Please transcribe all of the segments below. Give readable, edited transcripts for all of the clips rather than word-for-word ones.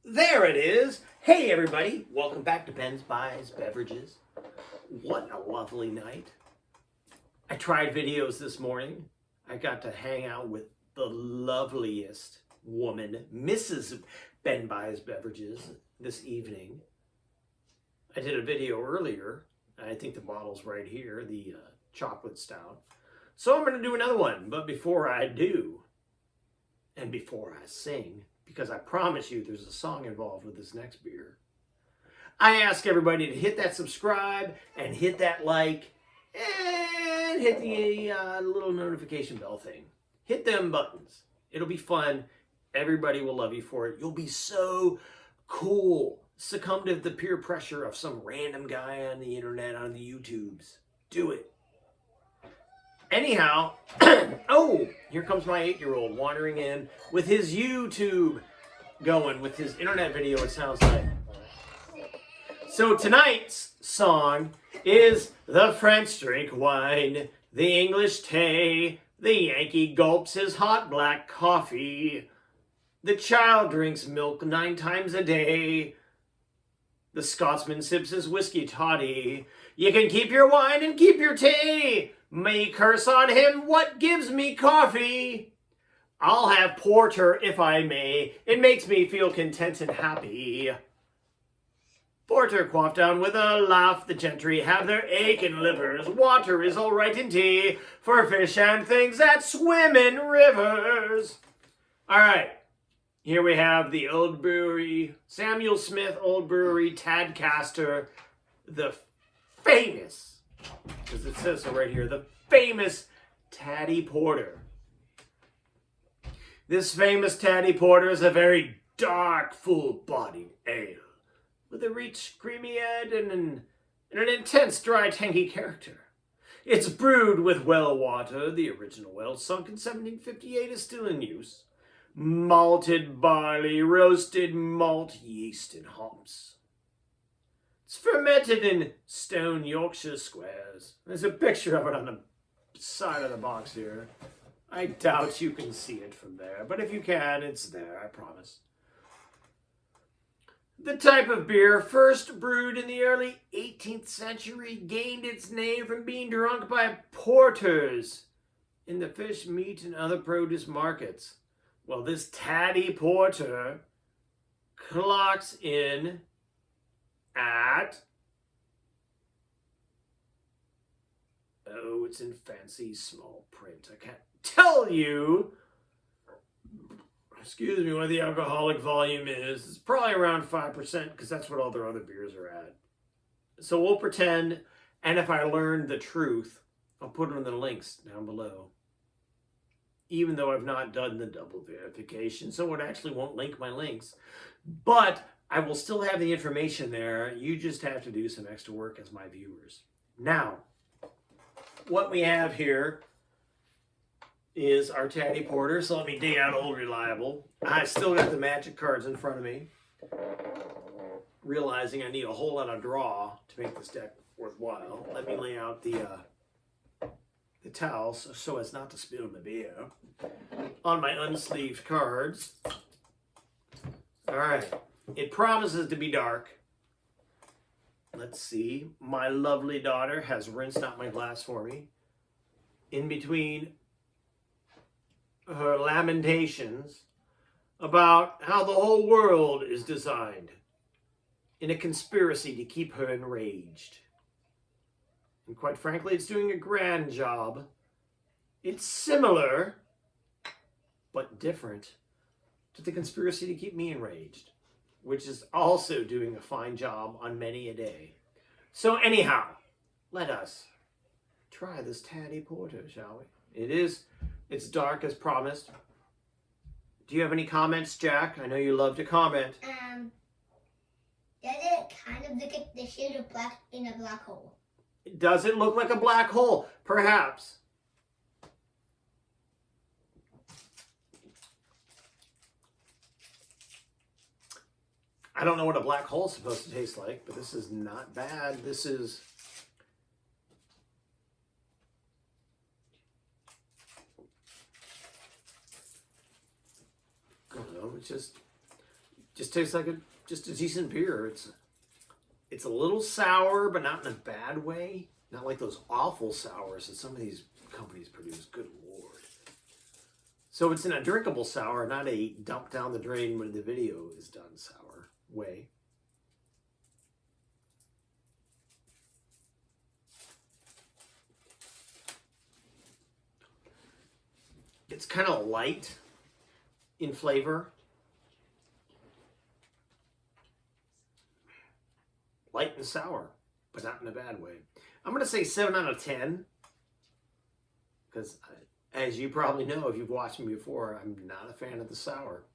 There it is. Hey everybody, welcome back to Ben's Buys Beverages. What a lovely night. I tried videos this morning. I got to hang out with the loveliest woman, Mrs. Ben Buys Beverages, this evening. I did a video earlier. I think the bottle's right here, the chocolate stout. So I'm going to do another one, but before I do, and before I sing, because I promise you there's a song involved with this next beer, I ask everybody to hit that subscribe and hit that like and hit the little notification bell thing. Hit them buttons. It'll be fun. Everybody will love you for it. You'll be so cool. Succumb to the peer pressure of some random guy on the internet, on the YouTubes. Do it. Anyhow, oh, here comes my 8-year-old wandering in with his YouTube going, with his internet video, it sounds like. So tonight's song is the French drink wine, the English tea, the Yankee gulps his hot black coffee, the child drinks milk 9 times a day, the Scotsman sips his whiskey toddy. You can keep your wine and keep your tea. May curse on him what gives me coffee. I'll have porter if I may. It makes me feel content and happy. Porter quaffed down with a laugh. The gentry have their aching livers. Water is all right in tea for fish and things that swim in rivers. All right. Here we have the Old Brewery, Samuel Smith Old Brewery Tadcaster, the famous, because it says so right here, the famous Taddy Porter. This famous Taddy Porter is a very dark, full-bodied ale with a rich, creamy head and an intense, dry, tangy character. It's brewed with well water. The original well, sunk in 1758, is still in use. Malted barley, roasted malt, yeast, and hops. It's fermented in stone Yorkshire squares. There's a picture of it on the side of the box here. I doubt you can see it from there, but if you can, it's there, I promise. The type of beer, first brewed in the early 18th century, gained its name from being drunk by porters in the fish, meat, and other produce markets. Well, this Taddy Porter clocks in at, oh, it's in fancy small print. I can't tell you, excuse me, what the alcoholic volume is. It's probably around 5% because that's what all their other beers are at. So we'll pretend, and if I learn the truth, I'll put them in the links down below. Even though I've not done the double verification, so it actually won't link my links. But I will still have the information there. You just have to do some extra work as my viewers. Now, what we have here is our Taddy Porter. So let me dig out Old Reliable. I still got the magic cards in front of me, realizing I need a whole lot of draw to make this deck worthwhile. Let me lay out the towels so as not to spill the beer on my unsleeved cards. All right, it promises to be dark. Let's see. My lovely daughter has rinsed out my glass for me. In between her lamentations about how the whole world is designed in a conspiracy to keep her enraged. And quite frankly, it's doing a grand job. It's similar, but different, to the conspiracy to keep me enraged, which is also doing a fine job on many a day. So anyhow, let us try this Taddy Porter, shall we? It's dark as promised. Do you have any comments, Jack? I know you love to comment. Does it kind of look at the shade of black in a black hole? Does it look like a black hole? Perhaps. I don't know what a black hole is supposed to taste like, but this is not bad. This is... I don't know, it's just Just tastes like just a decent beer. It's a little sour, but not in a bad way. Not like those awful sours that some of these companies produce. Good Lord. So it's in a drinkable sour, not a dump down the drain when the video is done sour way. It's kind of light in flavor. Light and sour, but not in a bad way. I'm going to say 7 out of 10. Because as you probably know, if you've watched me before, I'm not a fan of the sour.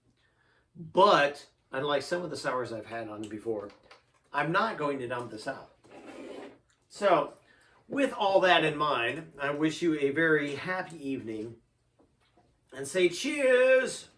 But, unlike some of the sours I've had on before, I'm not going to dump this out. So, with all that in mind, I wish you a very happy evening. And say cheers!